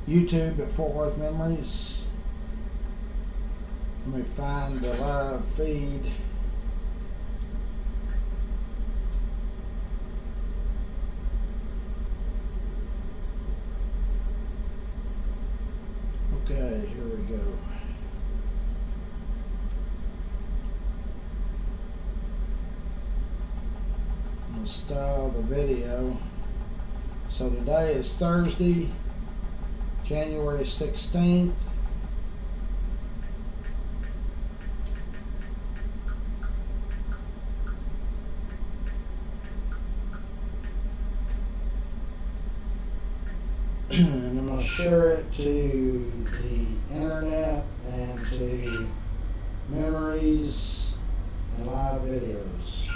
YouTube at Fort Worth Memories. Let me find the live feed. Okay, here we go. I'm going to style the video. So today is Thursday, January 16th. And I'm going to share it to the internet and to memories and live videos.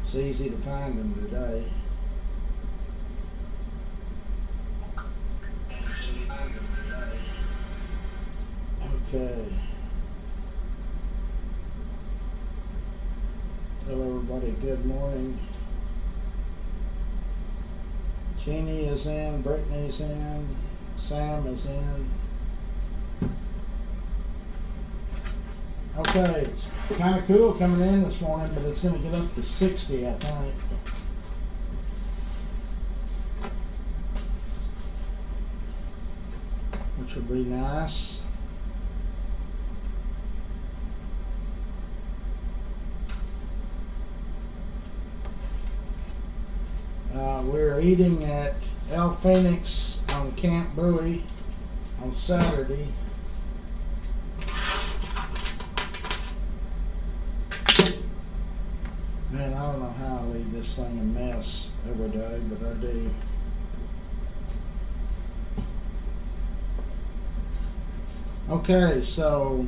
It's easy to find them today. Okay. Tell everybody good morning. Jeannie is in, Brittany's in, Sam is in. Okay, it's kind of cool coming in this morning, but it's going to get up to 60, I think. Which will be nice. We're eating at El Phoenix on Camp Bowie on Saturday. Man, I don't know how I leave this thing a mess every day, but I do. Okay, so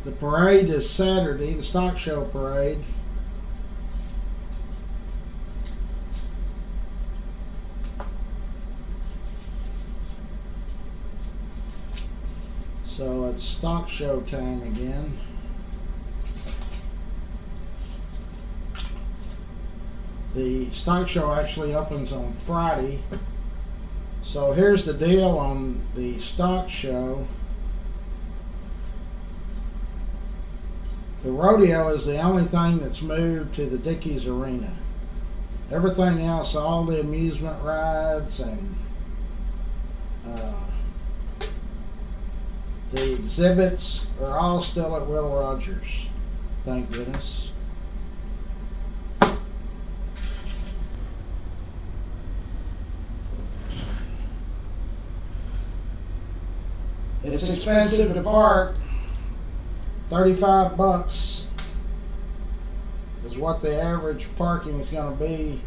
the parade is Saturday, the stock show parade. So it's stock show time again. The stock show actually opens on Friday. So here's the deal on the stock show. The rodeo is the only thing that's moved to the Dickies Arena. Everything else, all the amusement rides and the exhibits are all still at Will Rogers, thank goodness. It's expensive to park. $35 is what the average parking is going to be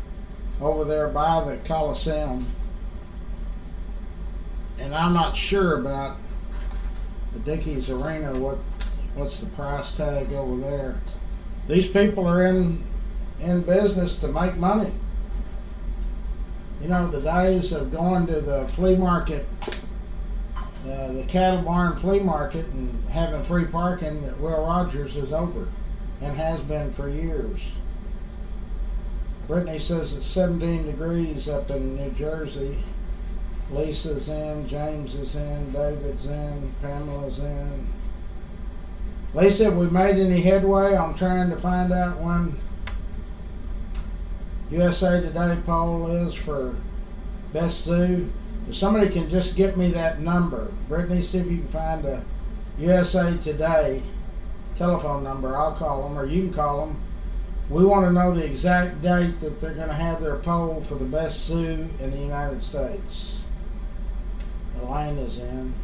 over there by the Coliseum. And I'm not sure about the Dickies Arena, what's the price tag over there. These people are in business to make money. You know, the days of going to the flea market, the cattle barn flea market, and having free parking at Will Rogers is over, and has been for years. Brittany says it's 17 degrees up in New Jersey. Lisa's in, James is in, David's in, Pamela's in. Lisa, have we made any headway on trying to find out when USA Today poll is for Best Zoo? If somebody can just get me that number. Brittany, see if you can find a USA Today telephone number. I'll call them, or you can call them. We want to know the exact date that they're going to have their poll for the best zoo in the United States. Elaine is in.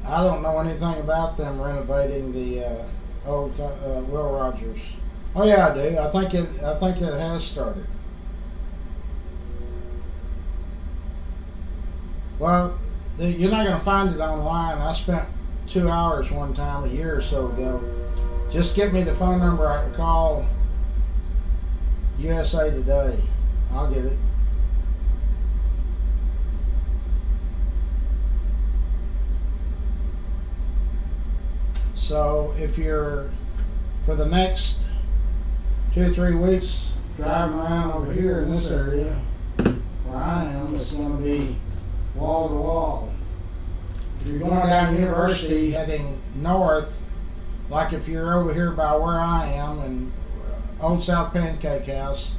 I don't know anything about them renovating the old Will Rogers. Oh yeah, I do. I think it has started. Well, you're not going to find it online. I spent 2 hours one time a year or so ago. Just give me the phone number. I can call USA Today. I'll get it. So if you're, for the next 2 or 3 weeks, driving around over here in this area where I am, it's going to be wall to wall. If you're going down University heading north, like if you're over here by where I am in Old South Pancake House,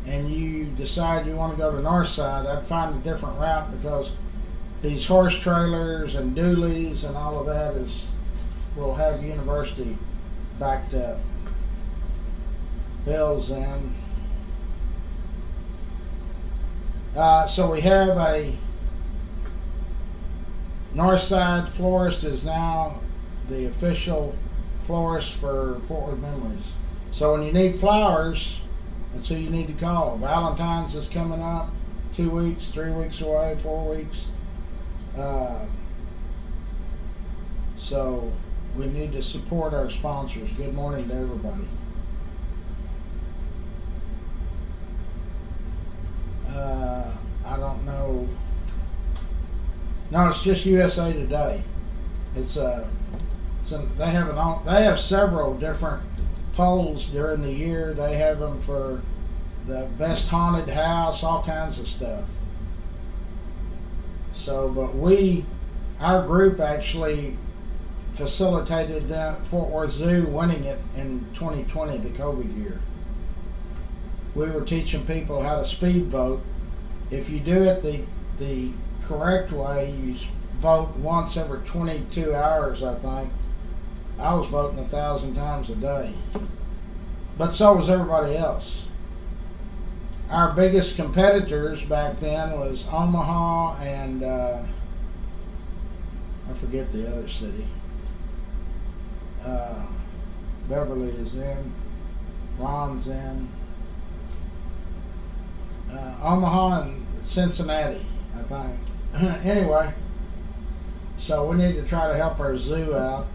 and you decide you want to go to north side, I'd find a different route, because these horse trailers and dualies and all of that will have University backed up. Bill's in. So we have a Northside Florist is now the official florist for Fort Worth Memories. So when you need flowers, that's who you need to call. Valentine's is coming up, 2 weeks, 3 weeks away, 4 weeks. So we need to support our sponsors. Good morning to everybody. I don't know. No, it's just USA Today. They have several different polls during the year. They have them for the best haunted house, all kinds of stuff. So, but our group actually facilitated the Fort Worth Zoo winning it in 2020, the COVID year. We were teaching people how to speed vote. If you do it the correct way, you vote once every 22 hours, I think. I was voting 1,000 times a day. But so was everybody else. Our biggest competitors back then was Omaha and I forget the other city. Beverly is in. Ron's in. Omaha and Cincinnati, I think. Anyway, so we need to try to help our zoo out,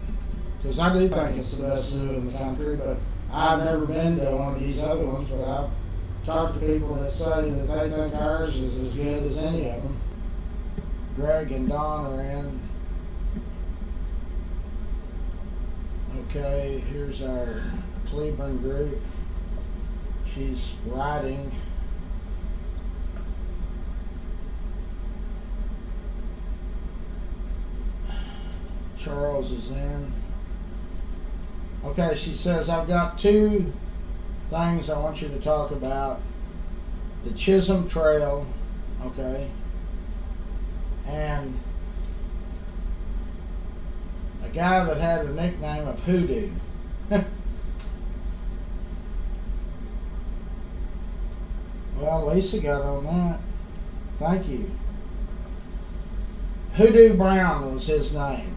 because I do think it's the best zoo in the country, but I've never been to one of these other ones, but I've talked to people that say that they think ours is as good as any of them. Greg and Don are in. Okay, here's our Cleveland group. She's riding. Charles is in. Okay, she says, I've got 2 things I want you to talk about. The Chisholm Trail, okay, and a guy that had a nickname of Hoodoo. Well, Lisa got on that. Thank you. Hoodoo Brown was his name.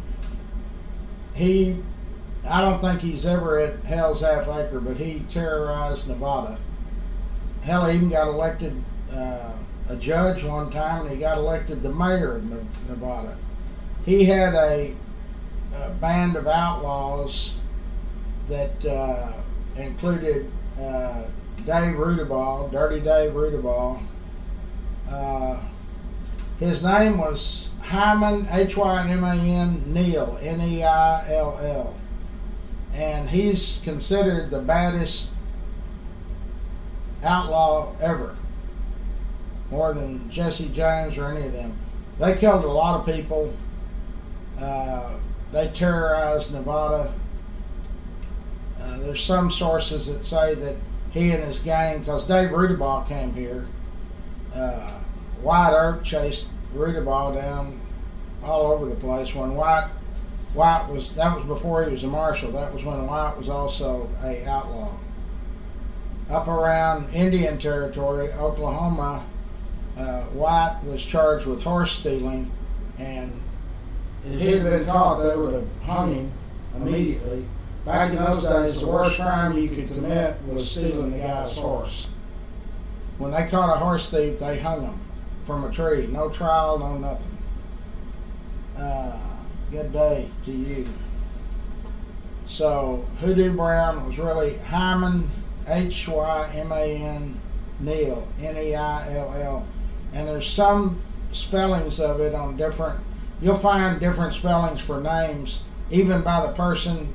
I don't think he's ever at Hell's Half Acre, but he terrorized Nevada. Hell, he even got elected a judge one time, and he got elected the mayor of Nevada. He had a band of outlaws that included Dave Rudaball, Dirty Dave Rudaball. His name was Hyman, Hyman Neil, Neill. And he's considered the baddest outlaw ever. More than Jesse James or any of them. They killed a lot of people. They terrorized Nevada. There's some sources that say that he and his gang, because Dave Rudaball came here, White Earp chased Rudaball down all over the place. When White was, that was before he was a marshal. That was when White was also a outlaw. Up around Indian Territory, Oklahoma, White was charged with horse stealing, and if he had been caught, they would have hung him immediately. Back in those days, the worst crime you could commit was stealing the guy's horse. When they caught a horse thief, they hung him from a tree. No trial, no nothing. Good day to you. So, Hoodoo Brown was really Hyman, Hyman Neil, Neill. And there's some spellings of it on different, you'll find different spellings for names even by the person.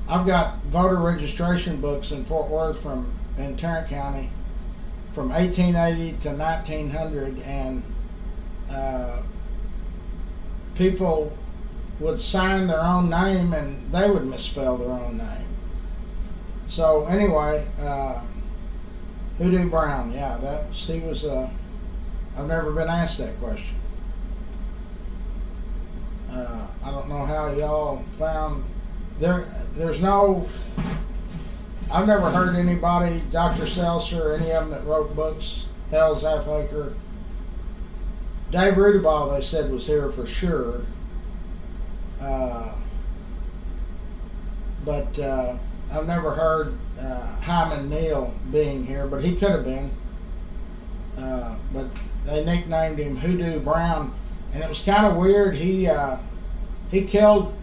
I've got voter registration books in Fort Worth in Tarrant County from 1880 to 1900, and people would sign their own name and they would misspell their own name. So anyway, Hoodoo Brown, yeah, he was. I've never been asked that question. I don't know how y'all found there's no. I've never heard anybody, Dr. Seltzer, or any of them that wrote books, Hell's Half Acre. Dave Rudaball, they said, was here for sure. But I've never heard Hyman Neal being here, but he could have been. But they nicknamed him Hoodoo Brown, and it was kind of weird. He killed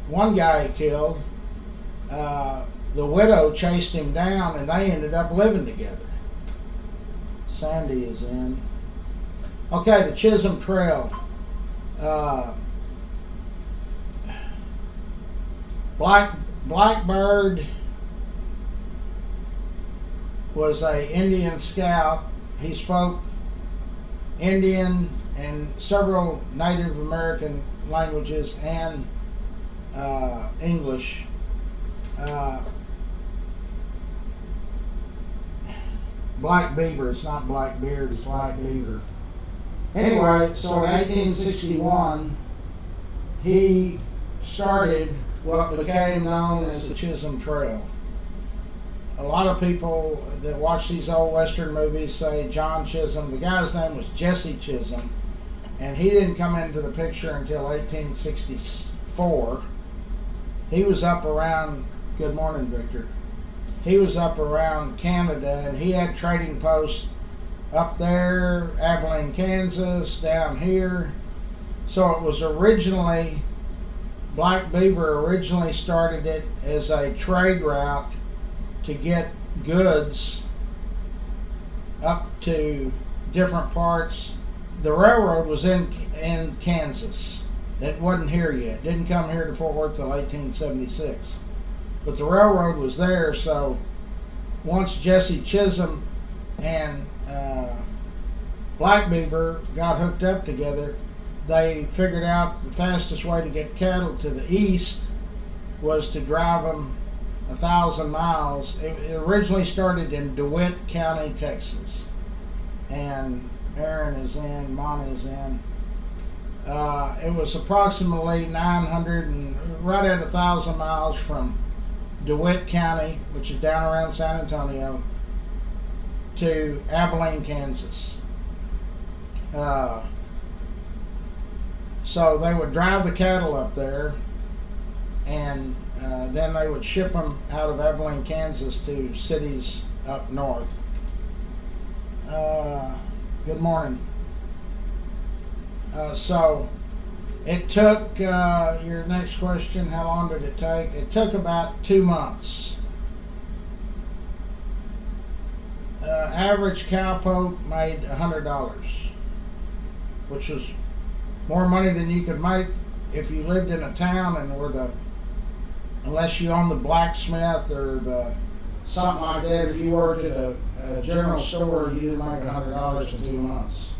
one guy. He killed. The widow chased him down, and they ended up living together. Sandy is in. Okay, the Chisholm Trail. Blackbird was a Indian scout. He spoke Indian and several Native American languages and English. Black Beaver, it's not Blackbeard, it's Black Beaver. Anyway, so in 1861, he started what became known as the Chisholm Trail. A lot of people that watch these old Western movies say John Chisholm. The guy's name was Jesse Chisholm, and he didn't come into the picture until 1864. He was up around, good morning, Victor. He was up around Canada, and he had trading posts up there, Abilene, Kansas, down here. So it was originally, Black Beaver originally started it as a trade route to get goods up to different parts. The railroad was in Kansas. It wasn't here yet. Didn't come here to Fort Worth till 1876. But the railroad was there, so once Jesse Chisholm and Black Beaver got hooked up together, they figured out the fastest way to get cattle to the east was to drive them 1,000 miles. It originally started in DeWitt County, Texas. And Aaron is in, Monty is in. It was approximately 900 and right at 1,000 miles from DeWitt County, which is down around San Antonio, to Abilene, Kansas. So they would drive the cattle up there, and then they would ship them out of Abilene, Kansas to cities up north. Good morning. So it took, your next question, how long did it take? It took about 2 months. Average cowpoke made $100, which was more money than you could make if you lived in a town and were unless you owned the blacksmith or something like that. If you worked at a general store, you didn't make $100 in 2 months.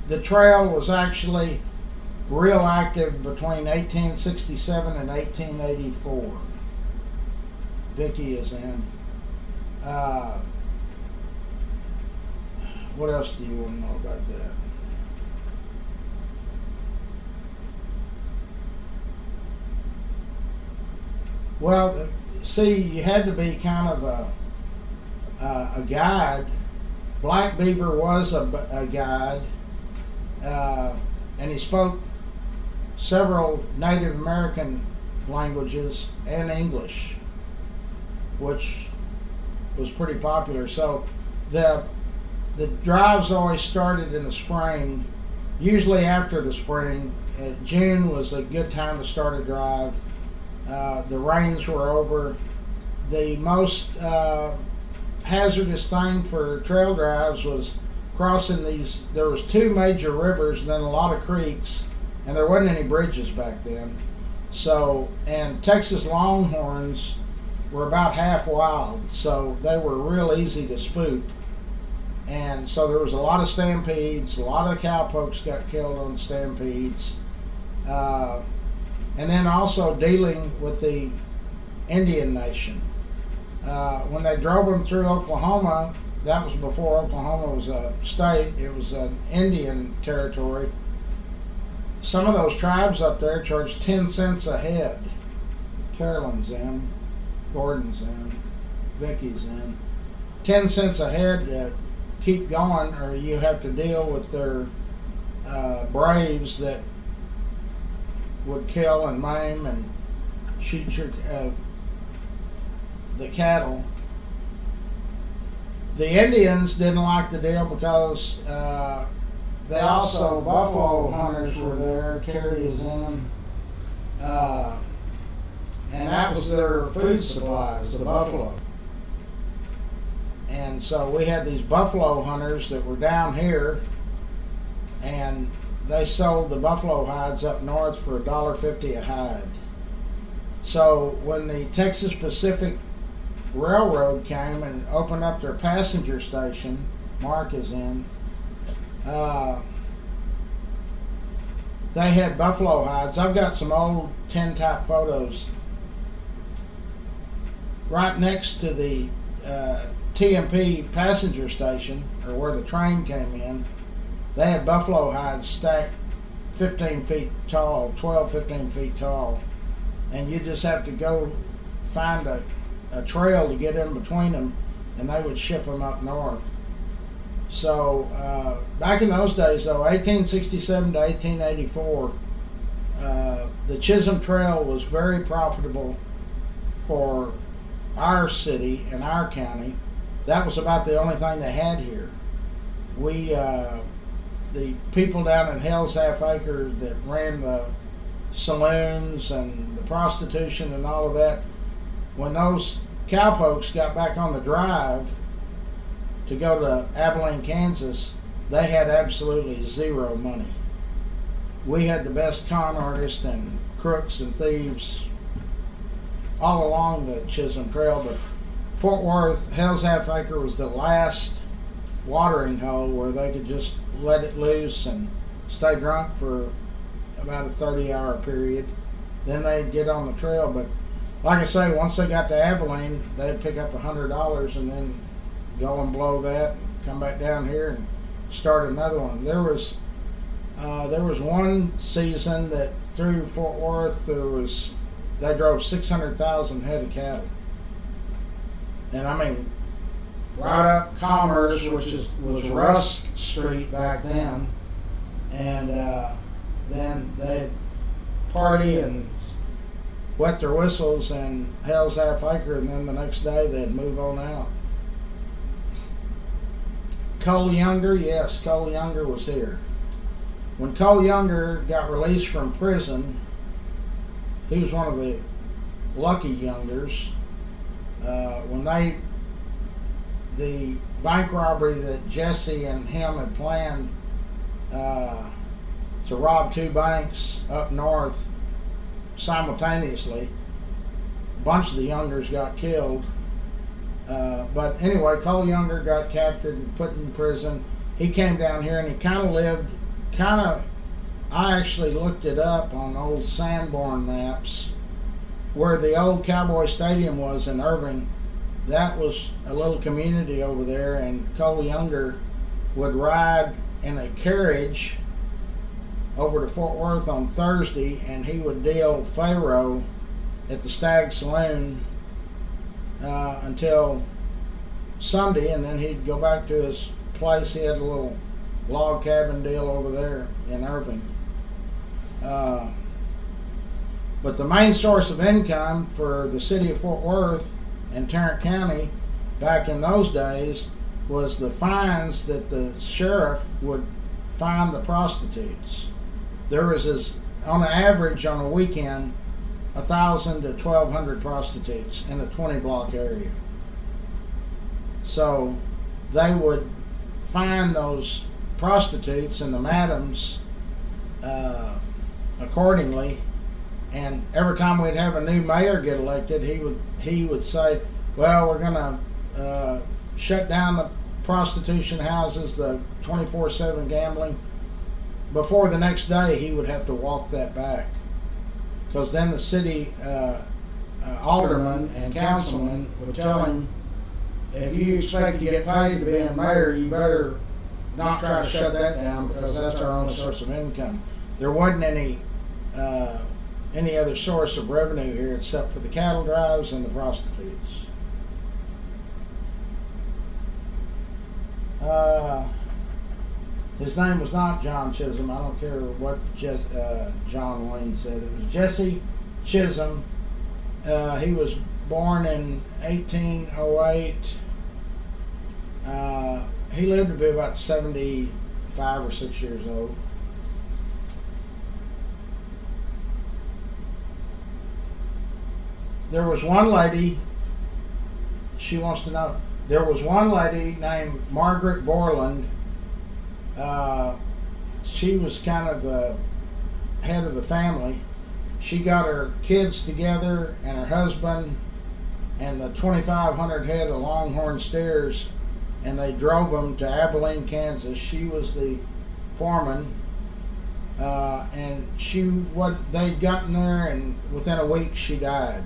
The trail was actually real active between 1867 and 1884. Vicky is in. What else do you want to know about that? Well, see, you had to be kind of a guide. Black Beaver was a guide, and he spoke several Native American languages and English, which was pretty popular. So the drives always started in the spring, usually after the spring. June was a good time to start a drive. The rains were over. The most hazardous thing for trail drives was crossing these. There was two major rivers and then a lot of creeks, and there wasn't any bridges back then. So, and Texas Longhorns were about half wild, so they were real easy to spook. And so there was a lot of stampedes. A lot of cowpokes got killed on stampedes. And then also dealing with the Indian Nation. When they drove them through Oklahoma, that was before Oklahoma was a state. It was an Indian territory. Some of those tribes up there charged 10 cents a head. Carolyn's in, Gordon's in, Vicky's in. 10 cents a head to keep going, or you have to deal with their braves that would kill and maim and shoot the cattle. The Indians didn't like the deal because they also, buffalo hunters were there. Terry is in. And that was their food supplies, the buffalo. And so we had these buffalo hunters that were down here, and they sold the buffalo hides up north for $1.50 a hide. So when the Texas Pacific Railroad came and opened up their passenger station, Mark is in, they had buffalo hides. I've got some old tintype photos. Right next to the TMP passenger station, or where the train came in, they had buffalo hides stacked 15 feet tall, 12, 15 feet tall. And you just have to go find a trail to get in between them, and they would ship them up north. So back in those days, though, 1867 to 1884, the Chisholm Trail was very profitable for our city and our county. That was about the only thing they had here. We, the people down in Hell's Half Acre that ran the saloons and the prostitution and all of that, when those cowpokes got back on the drive to go to Abilene, Kansas, they had absolutely zero money. We had the best con artists and crooks and thieves all along the Chisholm Trail, but Fort Worth, Hell's Half Acre was the last watering hole where they could just let it loose and stay drunk for about a 30-hour period. Then they'd get on the trail. But like I say, once they got to Abilene, they'd pick up $100 and then go and blow that, and come back down here and start another one. There was one season that through Fort Worth they drove 600,000 head of cattle. And I mean, right up Commerce, which was Rusk Street back then, and then they'd party and wet their whistles in Hell's Half Acre, and then the next day they'd move on out. Cole Younger, yes, Cole Younger was here. When Cole Younger got released from prison, he was one of the lucky Youngers. When the bank robbery that Jesse and him had planned to rob two banks up north simultaneously, a bunch of the Youngers got killed. But anyway, Cole Younger got captured and put in prison. He came down here and he I actually looked it up on old Sanborn maps, where the old Cowboy Stadium was in Irving. That was a little community over there, and Cole Younger would ride in a carriage over to Fort Worth on Thursday, and he would deal faro at the Stag Saloon until Sunday, and then he'd go back to his place. He had a little log cabin deal over there in Irving. But the main source of income for the city of Fort Worth and Tarrant County back in those days was the fines that the sheriff would fine the prostitutes. There was, on average on a weekend, 1,000 to 1,200 prostitutes in a 20-block area. So they would fine those prostitutes and the madams accordingly. And every time we'd have a new mayor get elected, he would say, "Well, we're going to shut down the prostitution houses, the 24/7 gambling." Before the next day, he would have to walk that back, because then the city alderman and councilman would tell him, "If you expect to get paid to be a mayor, you better not try to shut that down, because that's our only source of income." There wasn't any other source of revenue here except for the cattle drives and the prostitutes. His name was not John Chisholm. I don't care what John Wayne said. It was Jesse Chisholm. He was born in 1808. He lived to be about 75 or 6 years old. There was one lady, she wants to know, there was one lady named Margaret Borland. She was kind of the head of the family. She got her kids together and her husband and the 2,500 head of Longhorn steers, and they drove them to Abilene, Kansas. She was the foreman, and they'd gotten there, and within a week she died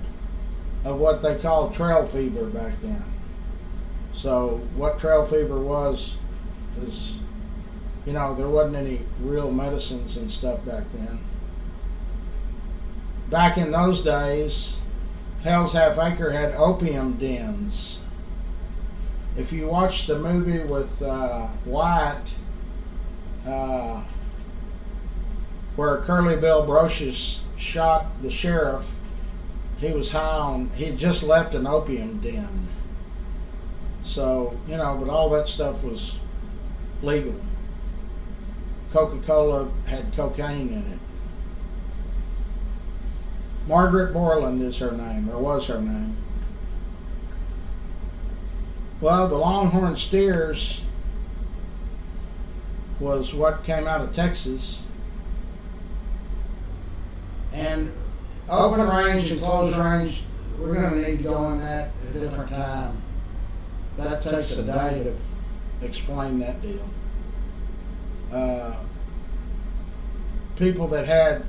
of what they called trail fever back then. So what trail fever was, there wasn't any real medicines and stuff back then. Back in those days, Hell's Half Acre had opium dens. If you watch the movie with White, where Curly Bill Brocious shot the sheriff, he was he'd just left an opium den. So, but all that stuff was legal. Coca-Cola had cocaine in it. Margaret Borland is her name, or was her name. Well, the Longhorn Steers was what came out of Texas. And open range and closed range, we're going to need to go on that at a different time. That takes a day to explain that deal. People that had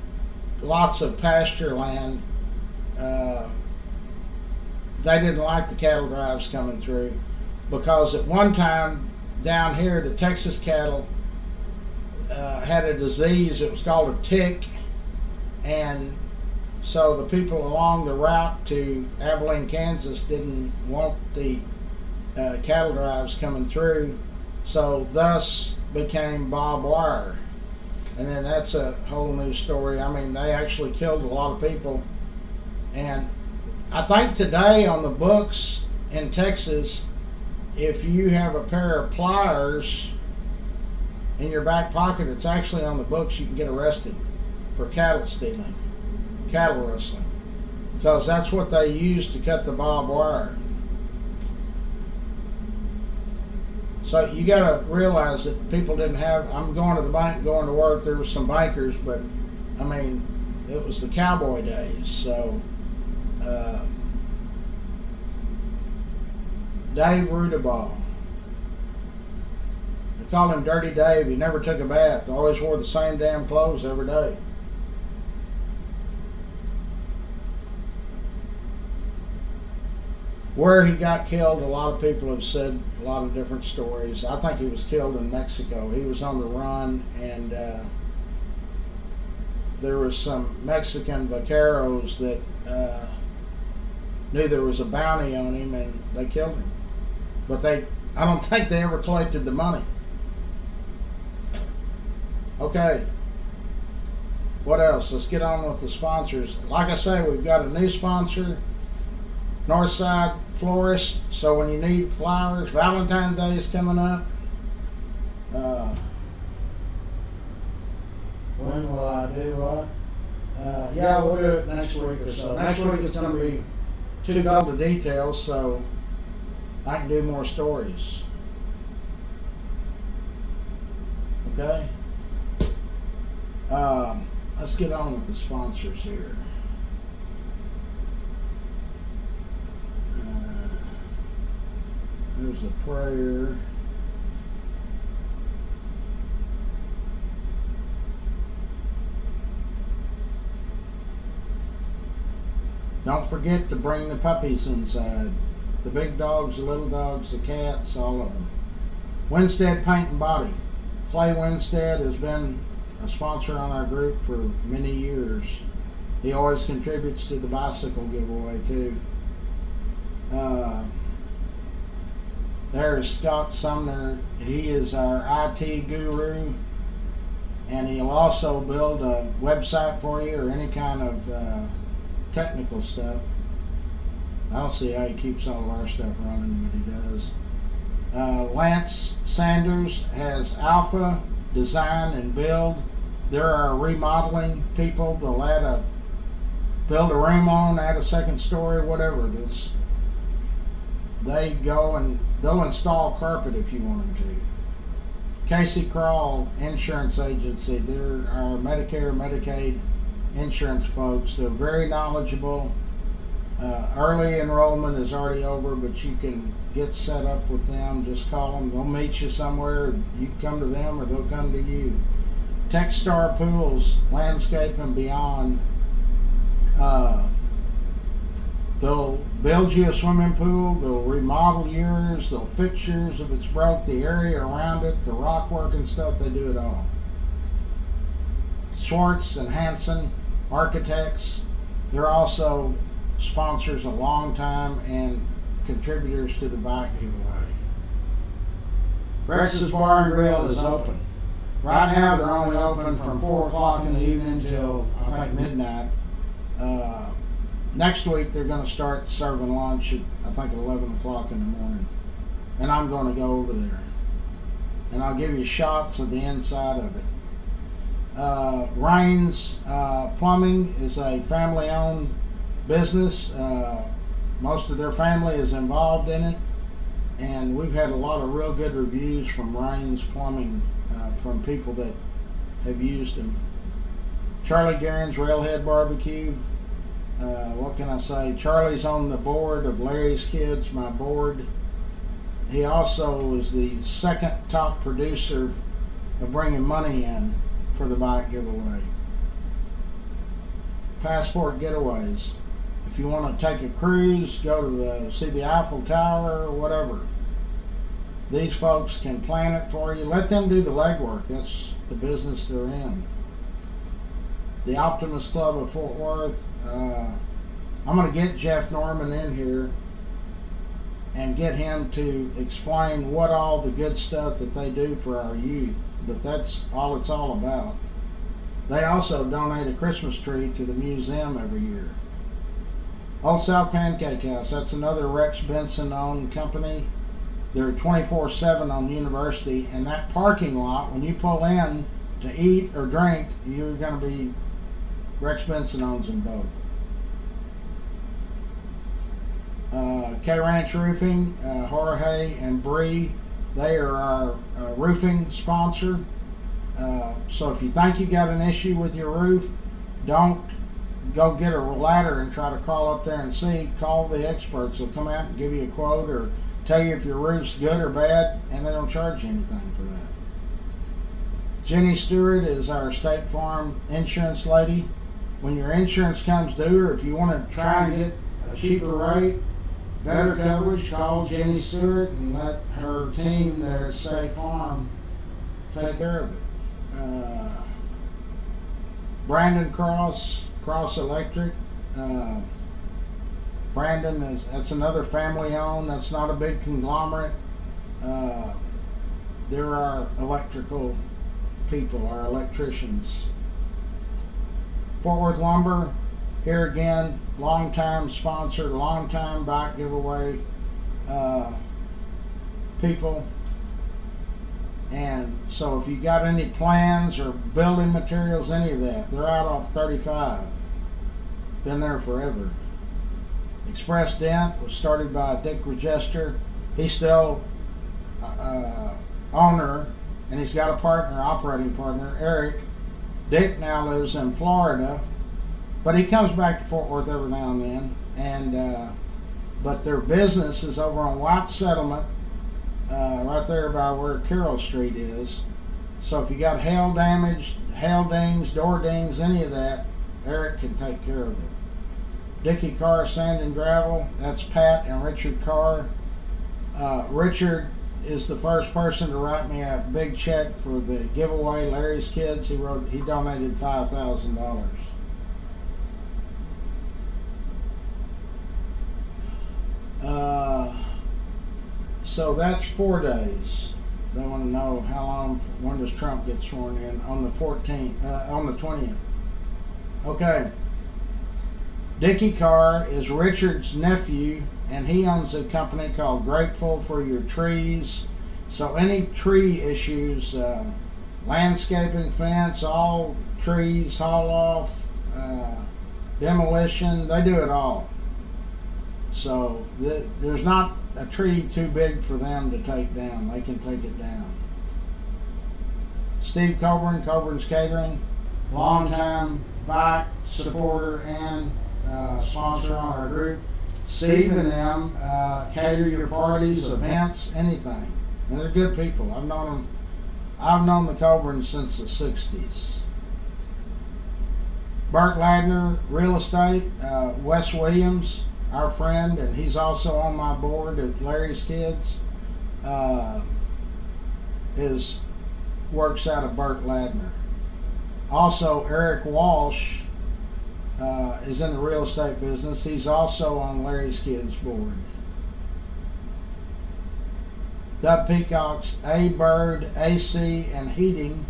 lots of pasture land, they didn't like the cattle drives coming through, because at one time down here the Texas cattle had a disease. It was called a tick, and so the people along the route to Abilene, Kansas didn't want the cattle drives coming through, so thus became barbed wire. And then that's a whole new story. I mean, they actually killed a lot of people. And I think today on the books in Texas, if you have a pair of pliers in your back pocket, it's actually on the books, you can get arrested for cattle stealing, cattle rustling, because that's what they used to cut the barbed wire. So you got to realize that people didn't have, I'm going to the bank, going to work, there was some bankers, but I mean, it was the cowboy days. So Dave Rudabaugh, they called him Dirty Dave. He never took a bath, always wore the same damn clothes every day. Where he got killed, a lot of people have said a lot of different stories. I think he was killed in Mexico. He was on the run, and there was some Mexican vaqueros that knew there was a bounty on him, and they killed him. But I don't think they ever collected the money. Okay. What else? Let's get on with the sponsors. Like I say, we've got a new sponsor, Northside Florist. So when you need flowers, Valentine's Day is coming up. When will I do what? Yeah, we'll do it next week or so. Next week it's going to be too cold to details, so I can do more stories. Okay. Let's get on with the sponsors here. There's a prayer. Don't forget to bring the puppies inside. The big dogs, the little dogs, the cats, all of them. Winstead Paint and Body. Clay Winstead has been a sponsor on our group for many years. He always contributes to the bicycle giveaway too. There's Scott Sumner. He is our IT guru, and he'll also build a website for you or any kind of technical stuff. I don't see how he keeps all of our stuff running, but he does. Lance Sanders has Alpha Design and Build. They're our remodeling people. They'll build a room on, add a second story, whatever it is. They go and they'll install carpet if you want them to. Casey Crawl Insurance Agency. They're our Medicare, Medicaid insurance folks. They're very knowledgeable. Early enrollment is already over, but you can get set up with them. Just call them. They'll meet you somewhere. You can come to them or they'll come to you. Techstar Pools, Landscape and Beyond. They'll build you a swimming pool. They'll remodel yours. They'll fix yours if it's broke. The area around it, the rock work and stuff, they do it all. Schwartz and Hanson Architects. They're also sponsors a long time and contributors to the bike giveaway. Rex's Bar and Grill is open. Right now they're only open from 4 o'clock in the evening till I think midnight. Next week they're going to start serving lunch at I think 11 o'clock in the morning. And I'm going to go over there. And I'll give you shots of the inside of it. Raines Plumbing is a family-owned business. Most of their family is involved in it, and we've had a lot of real good reviews from Raines Plumbing from people that have used them. Charlie Guerin's Railhead Barbecue. What can I say? Charlie's on the board of Larry's Kids, my board. He also is the second top producer of bringing money in for the bike giveaway. Passport Getaways. If you want to take a cruise, go to see the Eiffel Tower or whatever, these folks can plan it for you. Let them do the legwork. That's the business they're in. The Optimist Club of Fort Worth. I'm going to get Jeff Norman in here and get him to explain what all the good stuff that they do for our youth. But that's all it's all about. They also donate a Christmas tree to the museum every year. Old South Pancake House, that's another Rex Benson owned company. They're 24/7 on University, and that parking lot, when you pull in to eat or drink, you're going to be, Rex Benson owns them both. K Ranch Roofing, Jorge and Bree, they are our roofing sponsor. So if you think you got an issue with your roof, don't go get a ladder and try to crawl up there and see. Call the experts. They'll come out and give you a quote or tell you if your roof's good or bad, and they don't charge you anything for that. Jenny Stewart is our State Farm insurance lady. When your insurance comes due, or if you want to try and get a cheaper rate, better coverage, call Jenny Stewart and let her team there at State Farm take care of it. Brandon Cross Electric. Brandon that's another family owned. That's not a big conglomerate. They're our electrical people, our electricians. Fort Worth Lumber, here again, long-time sponsor, long-time bike giveaway people. And so if you got any plans or building materials, any of that, they're out off 35. Been there forever. Express Dent was started by Dick Regester. He's still owner and he's got a partner, operating partner, Eric. Dick now lives in Florida, but he comes back to Fort Worth every now and then. And but their business is over on White Settlement, right there by where Carroll Street is. So if you got hail damage, hail dings, door dings, any of that, Eric can take care of it. Dickie Carr Sand and Gravel, that's Pat and Richard Carr. Richard is the first person to write me a big check for the giveaway, Larry's Kids. He donated $5,000. So that's 4 days. They want to know how long, when does Trump get sworn in? On the 14th, on the 20th. Okay. Dickie Carr is Richard's nephew, and he owns a company called Grateful for Your Trees. So any tree issues, landscaping, fence, all trees, haul off, demolition, they do it all. So there's not a tree too big for them to take down. They can take it down. Steve Coburn, Coburn's Catering, longtime bike supporter and sponsor on our group. Steve and them cater your parties, events, anything. And they're good people. I've known the Coburns since the 60s. Burt Ladner, Real Estate, Wes Williams, our friend, and he's also on my board at Larry's Kids, works out of Burt Ladner. Also, Eric Walsh is in the real estate business. He's also on Larry's Kids board. Doug Peacock's A-Bird, AC, and heating.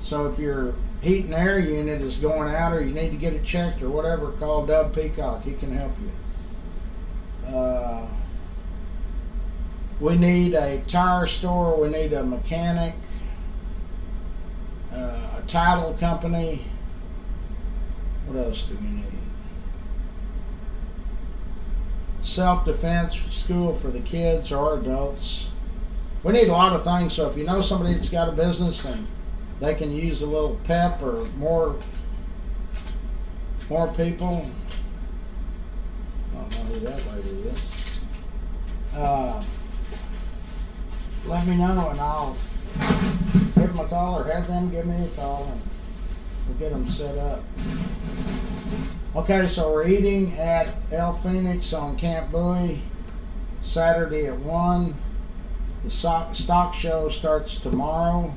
So if your heat and air unit is going out or you need to get it checked or whatever, call Doug Peacock. He can help you. We need a tire store. We need a mechanic, a title company. What else do we need? Self-defense school for the kids or adults. We need a lot of things. So if you know somebody that's got a business and they can use a little pep or more people. I don't know who that lady is. Let me know and I'll give them a call or have them give me a call and we'll get them set up. Okay, so we're eating at El Phoenix on Camp Bowie Saturday at 1. The stock show starts tomorrow.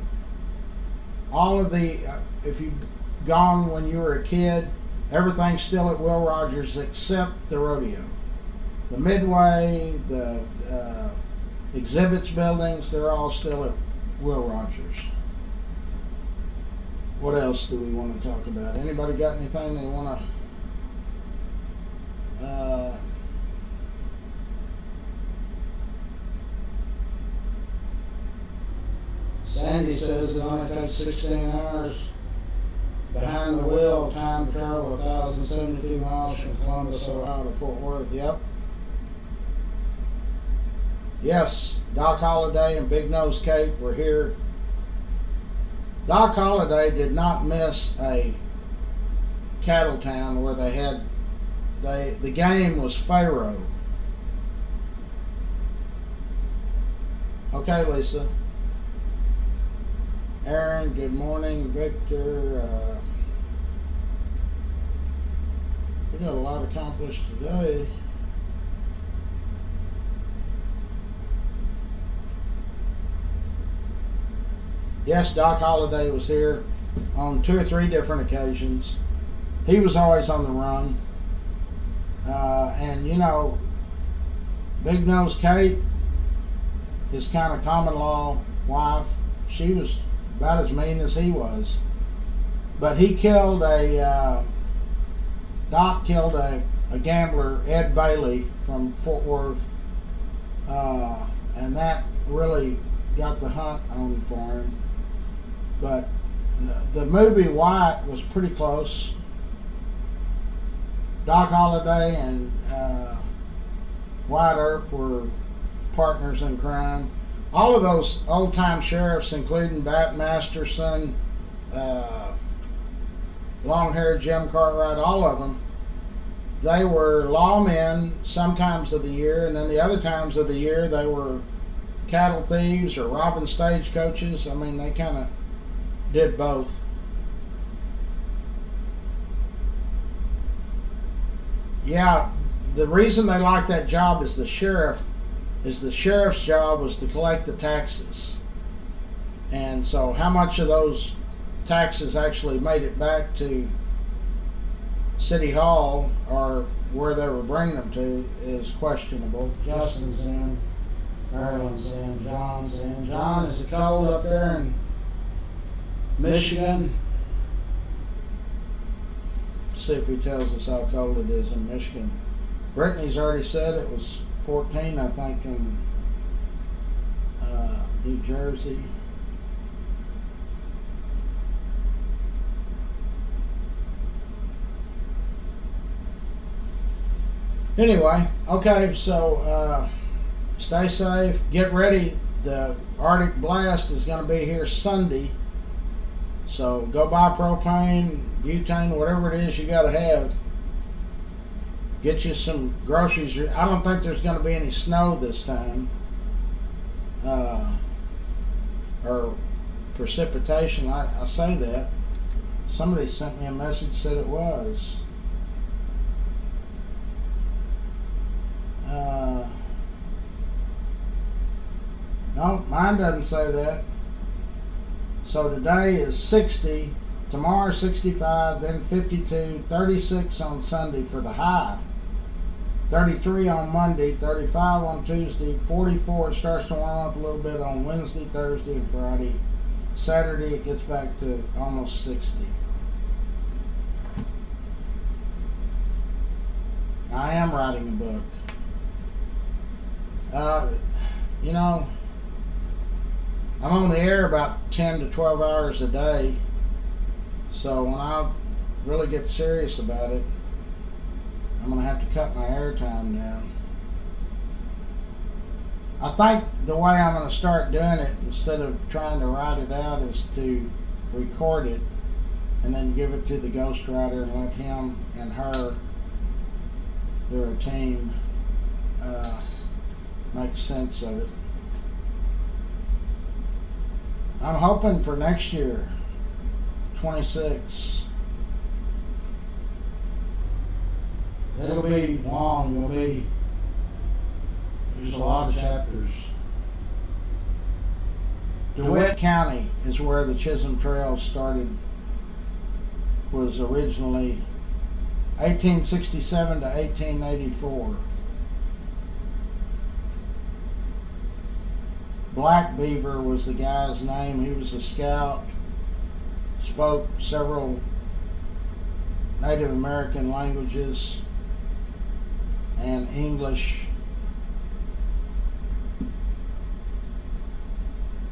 All of the, if you've gone when you were a kid, everything's still at Will Rogers except the rodeo. The Midway, the exhibits buildings, they're all still at Will Rogers. What else do we want to talk about? Anybody got anything they want to Sandy says it only takes 16 hours behind the wheel, time to travel 1,072 miles from Columbus, Ohio to Fort Worth. Yep. Yes, Doc Holliday and Big Nose Kate were here. Doc Holliday did not miss a cattle town where they had, the game was Pharaoh. Okay, Lisa. Aaron, good morning. Victor, we got a lot accomplished today. Yes, Doc Holliday was here on 2 or 3 different occasions. He was always on the run. And you know, Big Nose Kate, his kind of common law wife, she was about as mean as he was. But he killed Doc killed a gambler, Ed Bailey from Fort Worth. And that really got the hunt on for him. But the movie White was pretty close. Doc Holliday and Wyatt Earp were partners in crime. all of those old time sheriffs, including Bat Masterson, long haired Jim Cartwright, all of them, they were lawmen sometimes of the year, and then the other times of the year they were cattle thieves or robbing stagecoaches. I mean, they kind of did both. Yeah, the reason they liked that job is the sheriff's job was to collect the taxes. And so how much of those taxes actually made it back to City Hall or where they were bringing them to is questionable. Justin's in, Maryland's in, John's in. John, is it cold up there in Michigan? See if he tells us how cold it is in Michigan. Brittany's already said it was 14, I think, in New Jersey. Anyway, okay, so stay safe, get ready. The Arctic Blast is going to be here Sunday, so go buy propane, butane, whatever it is you got to have. Get you some groceries. I don't think there's going to be any snow this time, or precipitation. I say that. Somebody sent me a message, said it was. No, mine doesn't say that. So today is 60, tomorrow 65, then 52, 36 on Sunday for the high, 33 on Monday, 35 on Tuesday, 44 it starts to warm up a little bit on Wednesday, Thursday, and Friday. Saturday it gets back to almost 60. I am writing a book. You know, I'm on the air about 10 to 12 hours a day, so when I really get serious about it, I'm going to have to cut my airtime down. I think the way I'm going to start doing it, instead of trying to write it out, is to record it and then give it to the ghostwriter and let him and her, they're a team, make sense of it. I'm hoping for next year, 26. It'll be long. There's a lot of chapters. DeWitt County is where the Chisholm Trail started. Was originally 1867 to 1884. Black Beaver was the guy's name. He was a scout, spoke several Native American languages and English.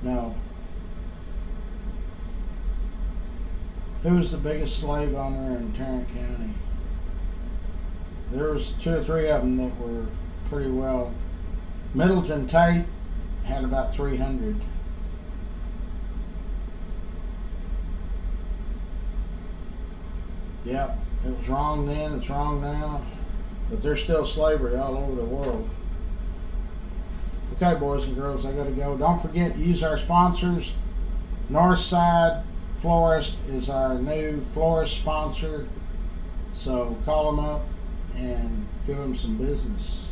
No. Who was the biggest slave owner in Tarrant County? There was 2 or 3 of them that were pretty well. Middleton Tate had about 300. Yeah, it was wrong then, it's wrong now, but there's still slavery all over the world. Okay, boys and girls, I gotta go. Don't forget, use our sponsors. Northside Florist is our new florist sponsor, so call them up and give them some business.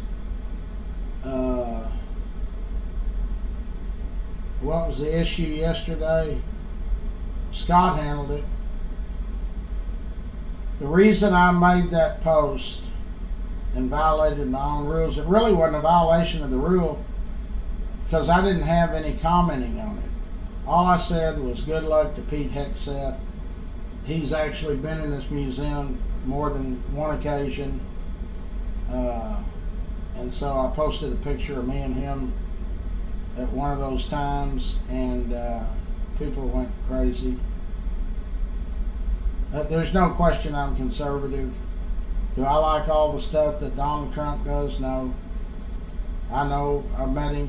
What was the issue yesterday? Scott handled it. The reason I made that post and violated my own rules, it really wasn't a violation of the rule because I didn't have any commenting on it. All I said was good luck to Pete Hegseth. He's actually been in this museum more than one occasion. And so I posted a picture of me and him at one of those times, and people went crazy. There's no question I'm conservative. Do I like all the stuff that Donald Trump does? No. I know, I met him.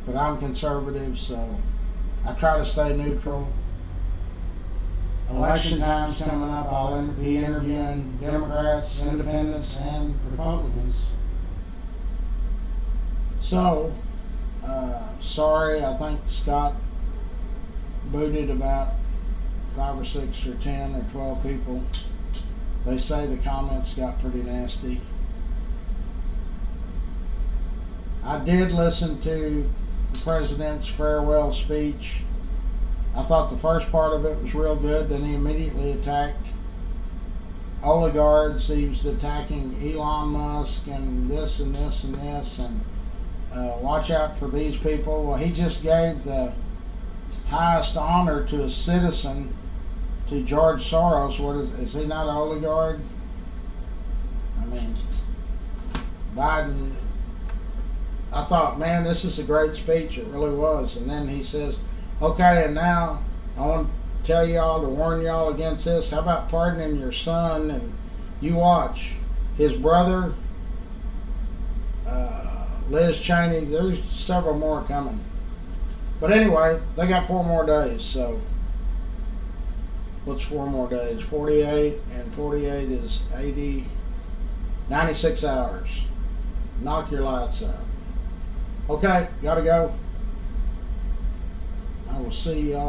but I'm conservative, so I try to stay neutral. Election time's coming up. I'll be interviewing Democrats, Independents, and Republicans. So, sorry, I think Scott booted about 5 or 6 or 10 or 12 people. They say the comments got pretty nasty. I did listen to the president's farewell speech. I thought the first part of it was real good. Then he immediately attacked oligarchs. He was attacking Elon Musk and this and this and this, and watch out for these people. Well, he just gave the highest honor to a citizen, to George Soros. What is he not an oligarch? I mean, Biden, I thought, man, this is a great speech. It really was. And then he says, okay, and now I want to tell y'all, to warn y'all against this. How about pardoning your son? And you watch. His brother, Liz Cheney, there's several more coming. But anyway, they got 4 more days, so what's 4 more days? 48, and 48 is 80, 96 hours. Knock your lights out. Okay, gotta go. I will see y'all.